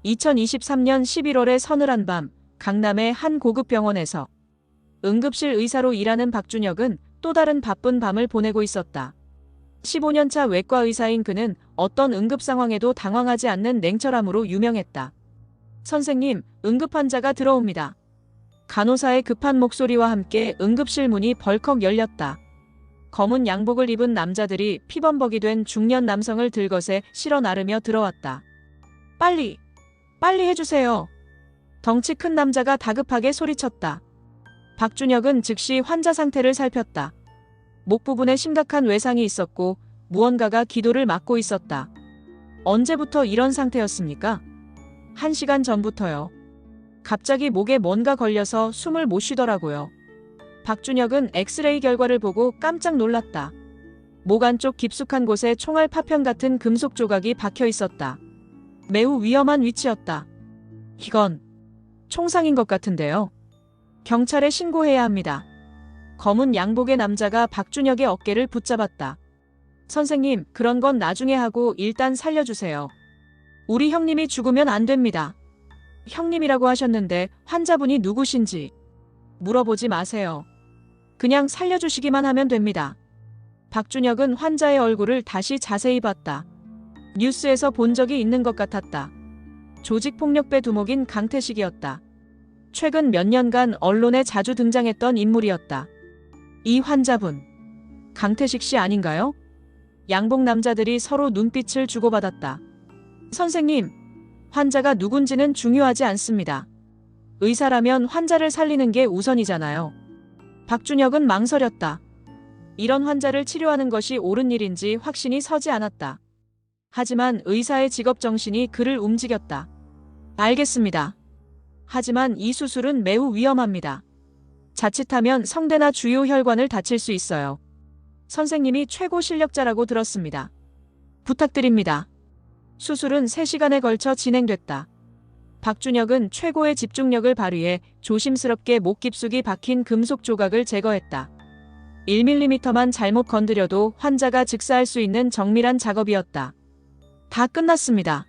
2023년 11월의 서늘한 밤, 강남의 한 고급 병원에서 응급실 의사로 일하는 박준혁은 또 다른 바쁜 밤을 보내고 있었다. 15년차 외과 의사인 그는 어떤 응급 상황에도 당황하지 않는 냉철함으로 유명했다. 선생님, 응급 환자가 들어옵니다. 간호사의 급한 목소리와 함께 응급실 문이 벌컥 열렸다. 검은 양복을 입은 남자들이 피범벅이 된 중년 남성을 들것에 실어 나르며 들어왔다. 빨리 해주세요. 덩치 큰 남자가 다급하게 소리쳤다. 박준혁은 즉시 환자 상태를 살폈다. 목 부분에 심각한 외상이 있었고 무언가가 기도를 막고 있었다. 언제부터 이런 상태였습니까? 1시간 전부터요. 갑자기 목에 뭔가 걸려서 숨을 못 쉬더라고요. 박준혁은 엑스레이 결과를 보고 깜짝 놀랐다. 목 안쪽 깊숙한 곳에 총알 파편 같은 금속 조각이 박혀 있었다. 매우 위험한 위치였다. 이건 총상인 것 같은데요. 경찰에 신고해야 합니다. 검은 양복의 남자가 박준혁의 어깨를 붙잡았다. 선생님, 그런 건 나중에 하고 일단 살려주세요. 우리 형님이 죽으면 안 됩니다. 형님이라고 하셨는데 환자분이 누구신지 물어보지 마세요. 그냥 살려주시기만 하면 됩니다. 박준혁은 환자의 얼굴을 다시 자세히 봤다. 뉴스에서 본 적이 있는 것 같았다. 조직폭력배 두목인 강태식이었다. 최근 몇 년간 언론에 자주 등장했던 인물이었다. 이 환자분, 강태식 씨 아닌가요? 양복 남자들이 서로 눈빛을 주고받았다. 선생님, 환자가 누군지는 중요하지 않습니다. 의사라면 환자를 살리는 게 우선이잖아요. 박준혁은 망설였다. 이런 환자를 치료하는 것이 옳은 일인지 확신이 서지 않았다. 하지만 의사의 직업정신이 그를 움직였다. 알겠습니다. 하지만 이 수술은 매우 위험합니다. 자칫하면 성대나 주요 혈관을 다칠 수 있어요. 선생님이 최고 실력자라고 들었습니다. 부탁드립니다. 수술은 3시간에 걸쳐 진행됐다. 박준혁은 최고의 집중력을 발휘해 조심스럽게 목 깊숙이 박힌 금속 조각을 제거했다. 1mm만 잘못 건드려도 환자가 즉사할 수 있는 정밀한 작업이었다. 다 끝났습니다.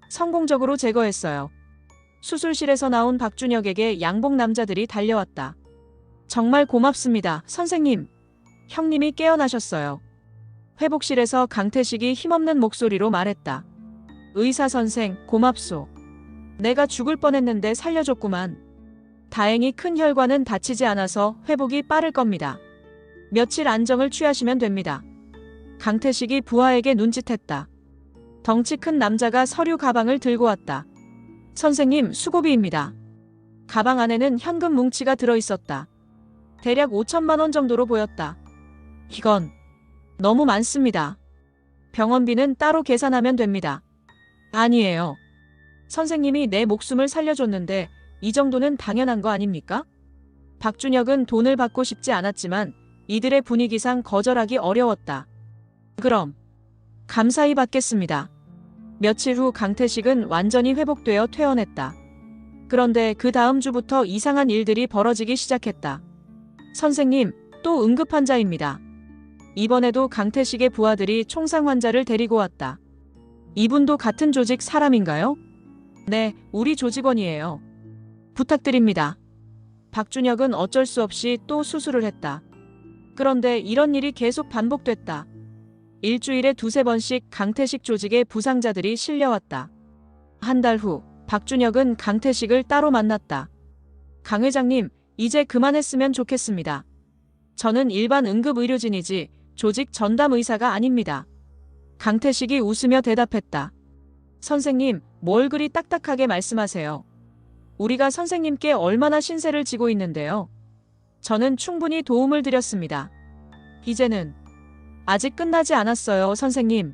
성공적으로 제거했어요. 수술실에서 나온 박준혁에게 양복 남자들이 달려왔다. 정말 고맙습니다, 선생님. 형님이 깨어나셨어요. 회복실에서 강태식이 힘없는 목소리로 말했다. 의사 선생, 고맙소. 내가 죽을 뻔했는데 살려줬구만. 다행히 큰 혈관은 다치지 않아서 회복이 빠를 겁니다. 며칠 안정을 취하시면 됩니다. 강태식이 부하에게 눈짓했다. 덩치 큰 남자가 서류 가방을 들고 왔다. 선생님, 수고비입니다. 가방 안에는 현금 뭉치가 들어있었다. 대략 5천만 원 정도로 보였다. 이건 너무 많습니다. 병원비는 따로 계산하면 됩니다. 아니에요. 선생님이 내 목숨을 살려줬는데 이 정도는 당연한 거 아닙니까? 박준혁은 돈을 받고 싶지 않았지만 이들의 분위기상 거절하기 어려웠다. 그럼 감사히 받겠습니다. 며칠 후 강태식은 완전히 회복되어 퇴원했다. 그런데 그 다음 주부터 이상한 일들이 벌어지기 시작했다. 선생님, 또 응급 환자입니다. 이번에도 강태식의 부하들이 총상 환자를 데리고 왔다. 이분도 같은 조직 사람인가요? 네, 우리 조직원이에요. 부탁드립니다. 박준혁은 어쩔 수 없이 또 수술을 했다. 그런데 이런 일이 계속 반복됐다. 일주일에 2~3번씩 강태식 조직의 부상자들이 실려왔다. 한 달 후, 박준혁은 강태식을 따로 만났다. 강 회장님, 이제 그만했으면 좋겠습니다. 저는 일반 응급의료진이지 조직 전담 의사가 아닙니다. 강태식이 웃으며 대답했다. 선생님, 뭘 그리 딱딱하게 말씀하세요. 우리가 선생님께 얼마나 신세를 지고 있는데요. 저는 충분히 도움을 드렸습니다. 이제는 아직 끝나지 않았어요, 선생님.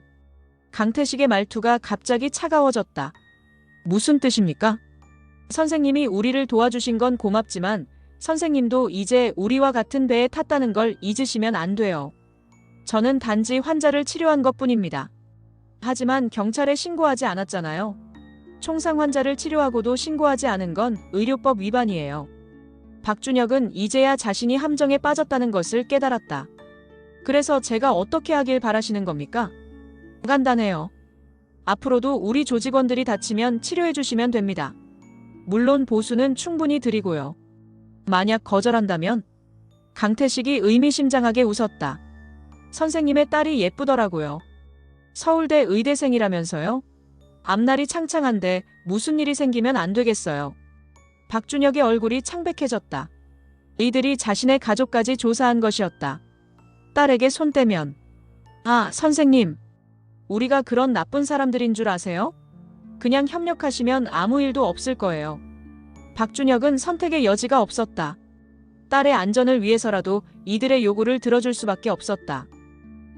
강태식의 말투가 갑자기 차가워졌다. 무슨 뜻입니까? 선생님이 우리를 도와주신 건 고맙지만 선생님도 이제 우리와 같은 배에 탔다는 걸 잊으시면 안 돼요. 저는 단지 환자를 치료한 것뿐입니다. 하지만 경찰에 신고하지 않았잖아요. 총상 환자를 치료하고도 신고하지 않은 건 의료법 위반이에요. 박준혁은 이제야 자신이 함정에 빠졌다는 것을 깨달았다. 그래서 제가 어떻게 하길 바라시는 겁니까? 간단해요. 앞으로도 우리 조직원들이 다치면 치료해 주시면 됩니다. 물론 보수는 충분히 드리고요. 만약 거절한다면? 강태식이 의미심장하게 웃었다. 선생님의 딸이 예쁘더라고요. 서울대 의대생이라면서요? 앞날이 창창한데 무슨 일이 생기면 안 되겠어요. 박준혁의 얼굴이 창백해졌다. 이들이 자신의 가족까지 조사한 것이었다. 딸에게 손 떼면, 아, 선생님. 우리가 그런 나쁜 사람들인 줄 아세요? 그냥 협력하시면 아무 일도 없을 거예요. 박준혁은 선택의 여지가 없었다. 딸의 안전을 위해서라도 이들의 요구를 들어줄 수밖에 없었다.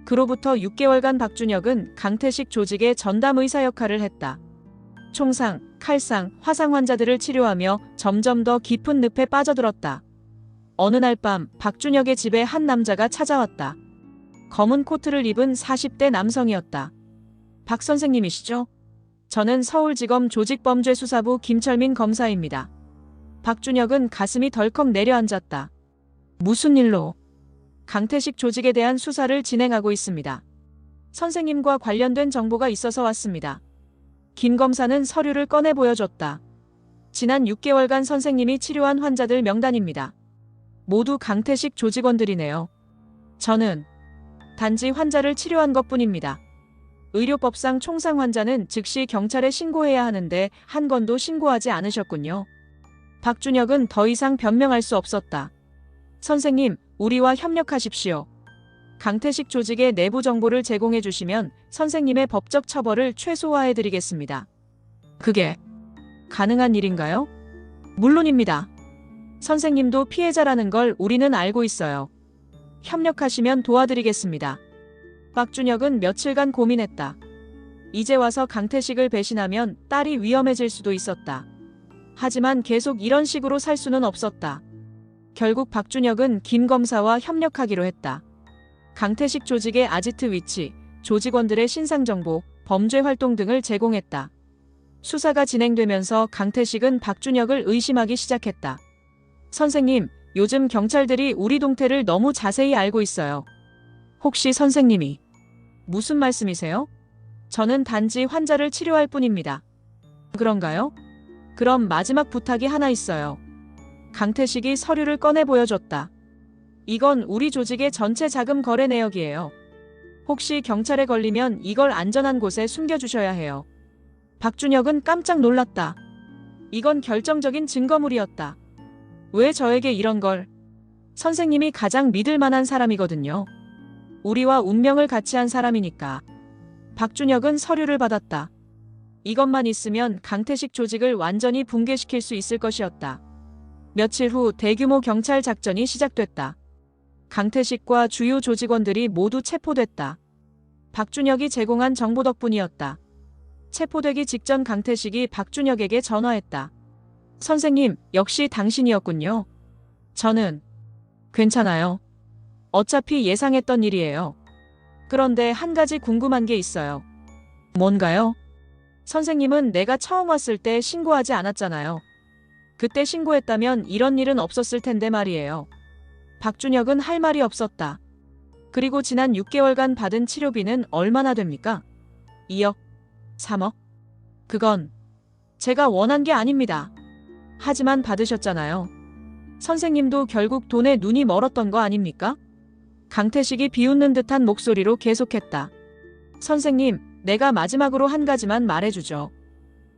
그로부터 6개월간 박준혁은 강태식 조직의 전담 의사 역할을 했다. 총상, 칼상, 화상 환자들을 치료하며 점점 더 깊은 늪에 빠져들었다. 어느 날 밤 박준혁의 집에 한 남자가 찾아왔다. 검은 코트를 입은 40대 남성이었다. 박 선생님이시죠? 저는 서울지검 조직범죄수사부 김철민 검사입니다. 박준혁은 가슴이 덜컥 내려앉았다. 무슨 일로? 강태식 조직에 대한 수사를 진행하고 있습니다. 선생님과 관련된 정보가 있어서 왔습니다. 김 검사는 서류를 꺼내 보여줬다. 지난 6개월간 선생님이 치료한 환자들 명단입니다. 모두 강태식 조직원들이네요. 저는 단지 환자를 치료한 것뿐입니다. 의료법상 총상 환자는 즉시 경찰에 신고해야 하는데 한 건도 신고하지 않으셨군요. 박준혁은 더 이상 변명할 수 없었다. 선생님, 우리와 협력하십시오. 강태식 조직의 내부 정보를 제공해 주시면 선생님의 법적 처벌을 최소화해 드리겠습니다. 그게 가능한 일인가요? 물론입니다. 선생님도 피해자라는 걸 우리는 알고 있어요. 협력하시면 도와드리겠습니다. 박준혁은 며칠간 고민했다. 이제 와서 강태식을 배신하면 딸이 위험해질 수도 있었다. 하지만 계속 이런 식으로 살 수는 없었다. 결국 박준혁은 김 검사와 협력하기로 했다. 강태식 조직의 아지트 위치, 조직원들의 신상정보, 범죄 활동 등을 제공했다. 수사가 진행되면서 강태식은 박준혁을 의심하기 시작했다. 선생님, 요즘 경찰들이 우리 동태를 너무 자세히 알고 있어요. 혹시 선생님이 무슨 말씀이세요? 저는 단지 환자를 치료할 뿐입니다. 그런가요? 그럼 마지막 부탁이 하나 있어요. 강태식이 서류를 꺼내 보여줬다. 이건 우리 조직의 전체 자금 거래 내역이에요. 혹시 경찰에 걸리면 이걸 안전한 곳에 숨겨주셔야 해요. 박준혁은 깜짝 놀랐다. 이건 결정적인 증거물이었다. 왜 저에게 이런 걸? 선생님이 가장 믿을 만한 사람이거든요. 우리와 운명을 같이 한 사람이니까. 박준혁은 서류를 받았다. 이것만 있으면 강태식 조직을 완전히 붕괴시킬 수 있을 것이었다. 며칠 후 대규모 경찰 작전이 시작됐다. 강태식과 주요 조직원들이 모두 체포됐다. 박준혁이 제공한 정보 덕분이었다. 체포되기 직전 강태식이 박준혁에게 전화했다. 선생님, 역시 당신이었군요. 저는 괜찮아요. 어차피 예상했던 일이에요. 그런데 한 가지 궁금한 게 있어요. 뭔가요? 선생님은 내가 처음 왔을 때 신고하지 않았잖아요. 그때 신고했다면 이런 일은 없었을 텐데 말이에요. 박준혁은 할 말이 없었다. 그리고 지난 6개월간 받은 치료비는 얼마나 됩니까? 2억? 3억? 그건 제가 원한 게 아닙니다. 하지만 받으셨잖아요. 선생님도 결국 돈에 눈이 멀었던 거 아닙니까? 강태식이 비웃는 듯한 목소리로 계속했다. 선생님, 내가 마지막으로 한 가지만 말해주죠.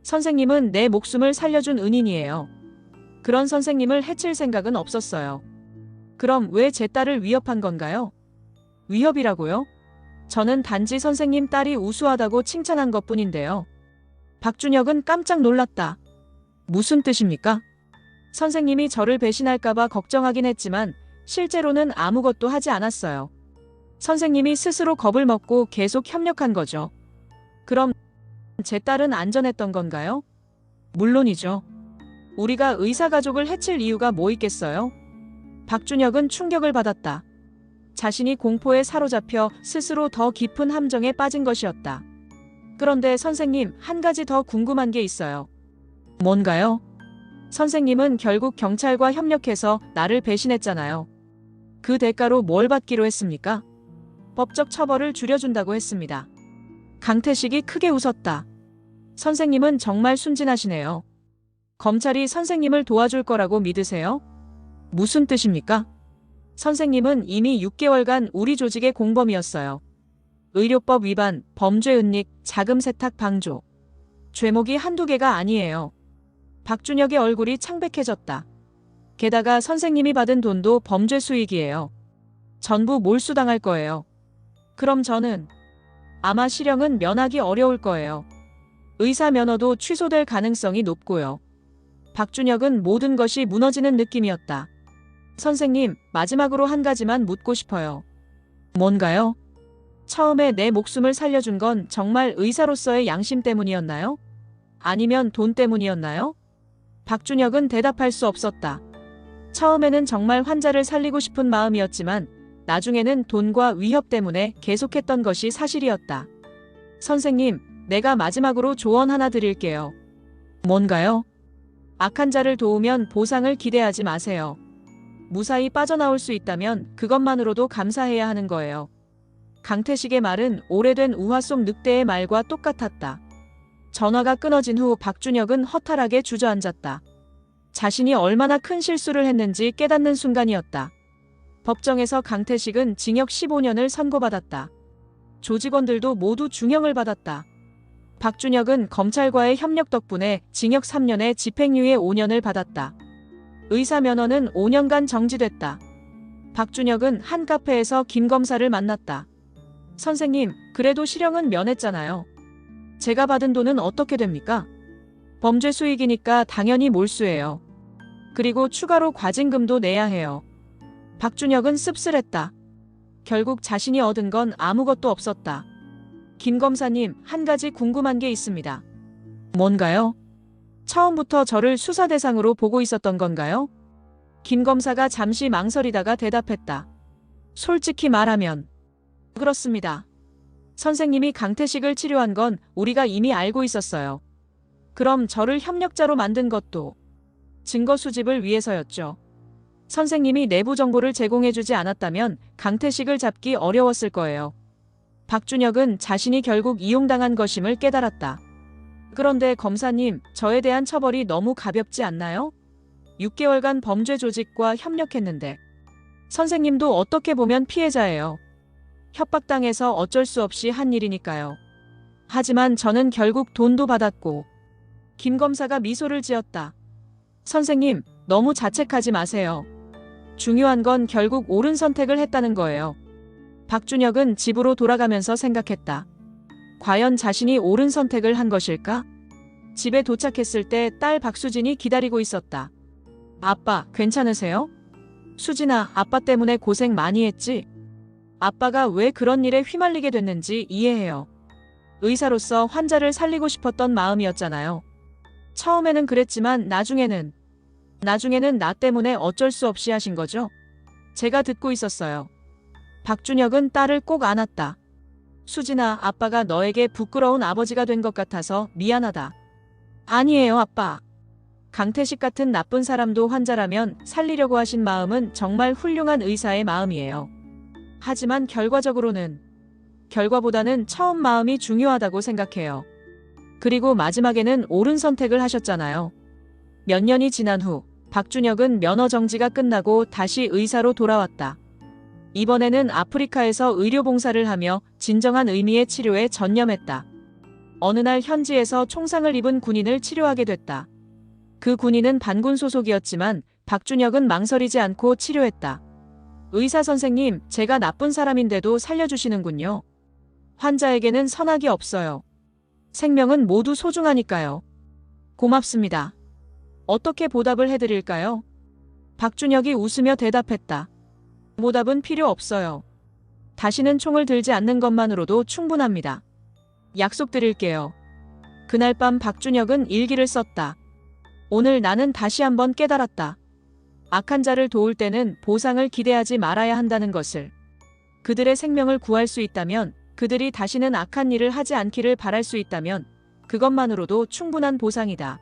선생님은 내 목숨을 살려준 은인이에요. 그런 선생님을 해칠 생각은 없었어요. 그럼 왜 제 딸을 위협한 건가요? 위협이라고요? 저는 단지 선생님 딸이 우수하다고 칭찬한 것뿐인데요. 박준혁은 깜짝 놀랐다. 무슨 뜻입니까? 선생님이 저를 배신할까봐 걱정하긴 했지만 실제로는 아무것도 하지 않았어요. 선생님이 스스로 겁을 먹고 계속 협력한 거죠. 그럼 제 딸은 안전했던 건가요? 물론이죠. 우리가 의사 가족을 해칠 이유가 뭐 있겠어요? 박준혁은 충격을 받았다. 자신이 공포에 사로잡혀 스스로 더 깊은 함정에 빠진 것이었다. 그런데 선생님, 한 가지 더 궁금한 게 있어요. 뭔가요? 선생님은 결국 경찰과 협력해서 나를 배신했잖아요. 그 대가로 뭘 받기로 했습니까? 법적 처벌을 줄여준다고 했습니다. 강태식이 크게 웃었다. 선생님은 정말 순진하시네요. 검찰이 선생님을 도와줄 거라고 믿으세요? 무슨 뜻입니까? 선생님은 이미 6개월간 우리 조직의 공범이었어요. 의료법 위반, 범죄 은닉, 자금 세탁 방조. 죄목이 한두 개가 아니에요. 박준혁의 얼굴이 창백해졌다. 게다가 선생님이 받은 돈도 범죄 수익이에요. 전부 몰수당할 거예요. 그럼 저는 아마 실형은 면하기 어려울 거예요. 의사 면허도 취소될 가능성이 높고요. 박준혁은 모든 것이 무너지는 느낌이었다. 선생님, 마지막으로 한 가지만 묻고 싶어요. 뭔가요? 처음에 내 목숨을 살려준 건 정말 의사로서의 양심 때문이었나요? 아니면 돈 때문이었나요? 박준혁은 대답할 수 없었다. 처음에는 정말 환자를 살리고 싶은 마음이었지만 나중에는 돈과 위협 때문에 계속했던 것이 사실이었다. 선생님, 내가 마지막으로 조언 하나 드릴게요. 뭔가요? 악한 자를 도우면 보상을 기대하지 마세요. 무사히 빠져나올 수 있다면 그것만으로도 감사해야 하는 거예요. 강태식의 말은 오래된 우화 속 늑대의 말과 똑같았다. 전화가 끊어진 후 박준혁은 허탈하게 주저앉았다. 자신이 얼마나 큰 실수를 했는지 깨닫는 순간이었다. 법정에서 강태식은 징역 15년을 선고받았다. 조직원들도 모두 중형을 받았다. 박준혁은 검찰과의 협력 덕분에 징역 3년에 집행유예 5년을 받았다. 의사 면허는 5년간 정지됐다. 박준혁은 한 카페에서 김 검사를 만났다. 선생님, 그래도 실형은 면했잖아요. 제가 받은 돈은 어떻게 됩니까? 범죄 수익이니까 당연히 몰수해요. 그리고 추가로 과징금도 내야 해요. 박준혁은 씁쓸했다. 결국 자신이 얻은 건 아무것도 없었다. 김 검사님, 한 가지 궁금한 게 있습니다. 뭔가요? 처음부터 저를 수사 대상으로 보고 있었던 건가요? 김 검사가 잠시 망설이다가 대답했다. 솔직히 말하면 그렇습니다. 선생님이 강태식을 치료한 건 우리가 이미 알고 있었어요. 그럼 저를 협력자로 만든 것도 증거 수집을 위해서였죠. 선생님이 내부 정보를 제공해주지 않았다면 강태식을 잡기 어려웠을 거예요. 박준혁은 자신이 결국 이용당한 것임을 깨달았다. 그런데 검사님, 저에 대한 처벌이 너무 가볍지 않나요? 6개월간 범죄 조직과 협력했는데. 선생님도 어떻게 보면 피해자예요. 협박당해서 어쩔 수 없이 한 일이니까요. 하지만 저는 결국 돈도 받았고. 김 검사가 미소를 지었다. 선생님, 너무 자책하지 마세요. 중요한 건 결국 옳은 선택을 했다는 거예요. 박준혁은 집으로 돌아가면서 생각했다. 과연 자신이 옳은 선택을 한 것일까? 집에 도착했을 때 딸 박수진이 기다리고 있었다. 아빠, 괜찮으세요? 수진아, 아빠 때문에 고생 많이 했지? 아빠가 왜 그런 일에 휘말리게 됐는지 이해해요. 의사로서 환자를 살리고 싶었던 마음이었잖아요. 처음에는 그랬지만 나중에는 나 때문에 어쩔 수 없이 하신 거죠? 제가 듣고 있었어요. 박준혁은 딸을 꼭 안았다. 수진아, 아빠가 너에게 부끄러운 아버지가 된 것 같아서 미안하다. 아니에요, 아빠. 강태식 같은 나쁜 사람도 환자라면 살리려고 하신 마음은 정말 훌륭한 의사의 마음이에요. 하지만 결과보다는 처음 마음이 중요하다고 생각해요. 그리고 마지막에는 옳은 선택을 하셨잖아요. 몇 년이 지난 후 박준혁은 면허 정지가 끝나고 다시 의사로 돌아왔다. 이번에는 아프리카에서 의료봉사를 하며 진정한 의미의 치료에 전념했다. 어느 날 현지에서 총상을 입은 군인을 치료하게 됐다. 그 군인은 반군 소속이었지만 박준혁은 망설이지 않고 치료했다. 의사 선생님, 제가 나쁜 사람인데도 살려주시는군요. 환자에게는 선악이 없어요. 생명은 모두 소중하니까요. 고맙습니다. 어떻게 보답을 해드릴까요? 박준혁이 웃으며 대답했다. 보답은 필요 없어요. 다시는 총을 들지 않는 것만으로도 충분합니다. 약속드릴게요. 그날 밤 박준혁은 일기를 썼다. 오늘 나는 다시 한번 깨달았다. 악한 자를 도울 때는 보상을 기대하지 말아야 한다는 것을. 그들의 생명을 구할 수 있다면, 그들이 다시는 악한 일을 하지 않기를 바랄 수 있다면 그것만으로도 충분한 보상이다.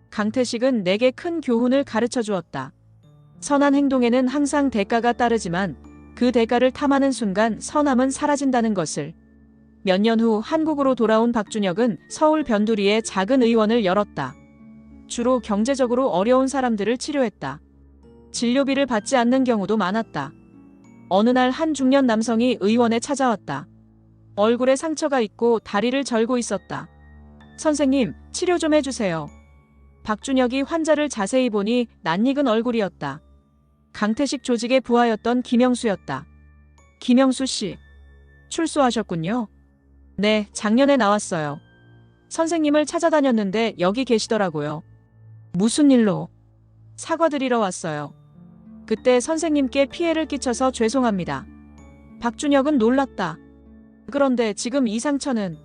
강태식은 내게 큰 교훈을 가르쳐 주었다. 선한 행동에는 항상 대가가 따르지만 그 대가를 탐하는 순간 선함은 사라진다는 것을. 몇 년 후 한국으로 돌아온 박준혁은 서울 변두리에 작은 의원을 열었다. 주로 경제적으로 어려운 사람들을 치료했다. 진료비를 받지 않는 경우도 많았다. 어느 날 한 중년 남성이 의원에 찾아왔다. 얼굴에 상처가 있고 다리를 절고 있었다. 선생님, 치료 좀 해주세요. 박준혁이 환자를 자세히 보니 낯익은 얼굴이었다. 강태식 조직의 부하였던 김영수였다. 김영수 씨, 출소하셨군요. 네, 작년에 나왔어요. 선생님을 찾아다녔는데 여기 계시더라고요. 무슨 일로? 사과드리러 왔어요. 그때 선생님께 피해를 끼쳐서 죄송합니다. 박준혁은 놀랐다. 그런데 지금 이 상처는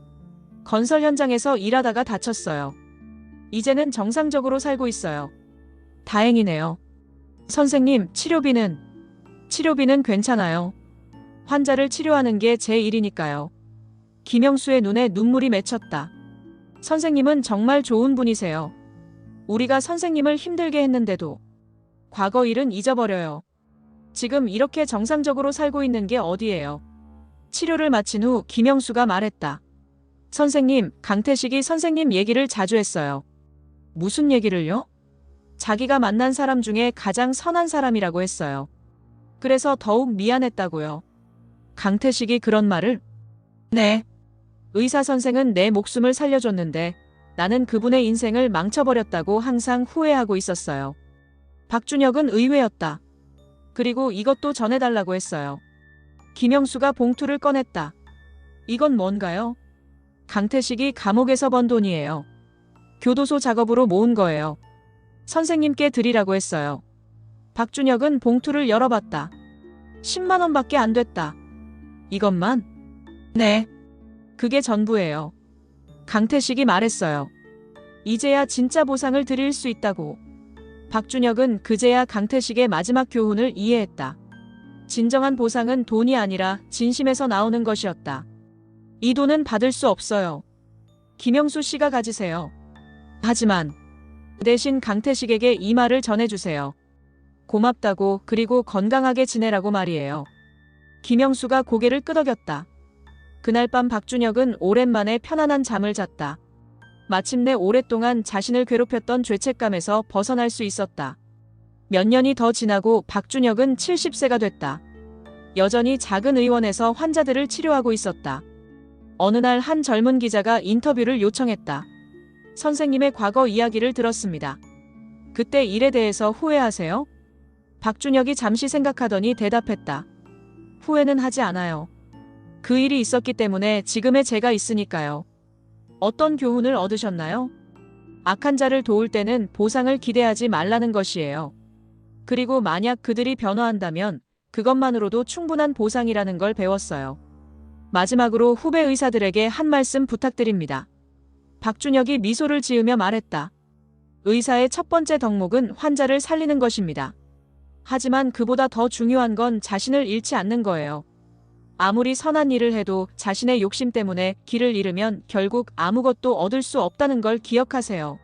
건설 현장에서 일하다가 다쳤어요. 이제는 정상적으로 살고 있어요. 다행이네요. 선생님, 치료비는 괜찮아요. 환자를 치료하는 게 제 일이니까요. 김영수의 눈에 눈물이 맺혔다. 선생님은 정말 좋은 분이세요. 우리가 선생님을 힘들게 했는데도 과거 일은 잊어버려요. 지금 이렇게 정상적으로 살고 있는 게 어디예요. 치료를 마친 후 김영수가 말했다. 선생님, 강태식이 선생님 얘기를 자주 했어요. 무슨 얘기를요? 자기가 만난 사람 중에 가장 선한 사람이라고 했어요. 그래서 더욱 미안했다고요. 강태식이 그런 말을? 네. 의사 선생은 내 목숨을 살려줬는데 나는 그분의 인생을 망쳐버렸다고 항상 후회하고 있었어요. 박준혁은 의외였다. 그리고 이것도 전해달라고 했어요. 김영수가 봉투를 꺼냈다. 이건 뭔가요? 강태식이 감옥에서 번 돈이에요. 교도소 작업으로 모은 거예요. 선생님께 드리라고 했어요. 박준혁은 봉투를 열어봤다. 10만 원밖에 안 됐다. 이것만? 네. 그게 전부예요. 강태식이 말했어요. 이제야 진짜 보상을 드릴 수 있다고. 박준혁은 그제야 강태식의 마지막 교훈을 이해했다. 진정한 보상은 돈이 아니라 진심에서 나오는 것이었다. 이 돈은 받을 수 없어요. 김영수 씨가 가지세요. 하지만 대신 강태식에게 이 말을 전해주세요. 고맙다고, 그리고 건강하게 지내라고 말이에요. 김영수가 고개를 끄덕였다. 그날 밤 박준혁은 오랜만에 편안한 잠을 잤다. 마침내 오랫동안 자신을 괴롭혔던 죄책감에서 벗어날 수 있었다. 몇 년이 더 지나고 박준혁은 70세가 됐다. 여전히 작은 의원에서 환자들을 치료하고 있었다. 어느 날 한 젊은 기자가 인터뷰를 요청했다. 선생님의 과거 이야기를 들었습니다. 그때 일에 대해서 후회하세요? 박준혁이 잠시 생각하더니 대답했다. 후회는 하지 않아요. 그 일이 있었기 때문에 지금의 제가 있으니까요. 어떤 교훈을 얻으셨나요? 악한 자를 도울 때는 보상을 기대하지 말라는 것이에요. 그리고 만약 그들이 변화한다면 그것만으로도 충분한 보상이라는 걸 배웠어요. 마지막으로 후배 의사들에게 한 말씀 부탁드립니다. 박준혁이 미소를 지으며 말했다. 의사의 첫 번째 덕목은 환자를 살리는 것입니다. 하지만 그보다 더 중요한 건 자신을 잃지 않는 거예요. 아무리 선한 일을 해도 자신의 욕심 때문에 길을 잃으면 결국 아무것도 얻을 수 없다는 걸 기억하세요.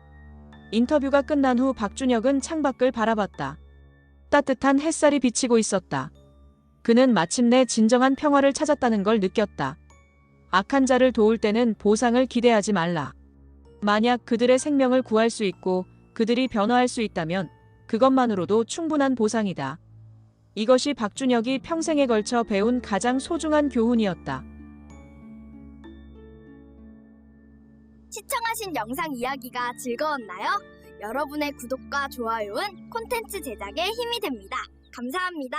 인터뷰가 끝난 후 박준혁은 창밖을 바라봤다. 따뜻한 햇살이 비치고 있었다. 그는 마침내 진정한 평화를 찾았다는 걸 느꼈다. 악한 자를 도울 때는 보상을 기대하지 말라. 만약 그들의 생명을 구할 수 있고 그들이 변화할 수 있다면 그것만으로도 충분한 보상이다. 이것이 박준혁이 평생에 걸쳐 배운 가장 소중한 교훈이었다. 시청하신 영상 이야기가 즐거웠나요? 여러분의 구독과 좋아요는 콘텐츠 제작에 힘이 됩니다. 감사합니다.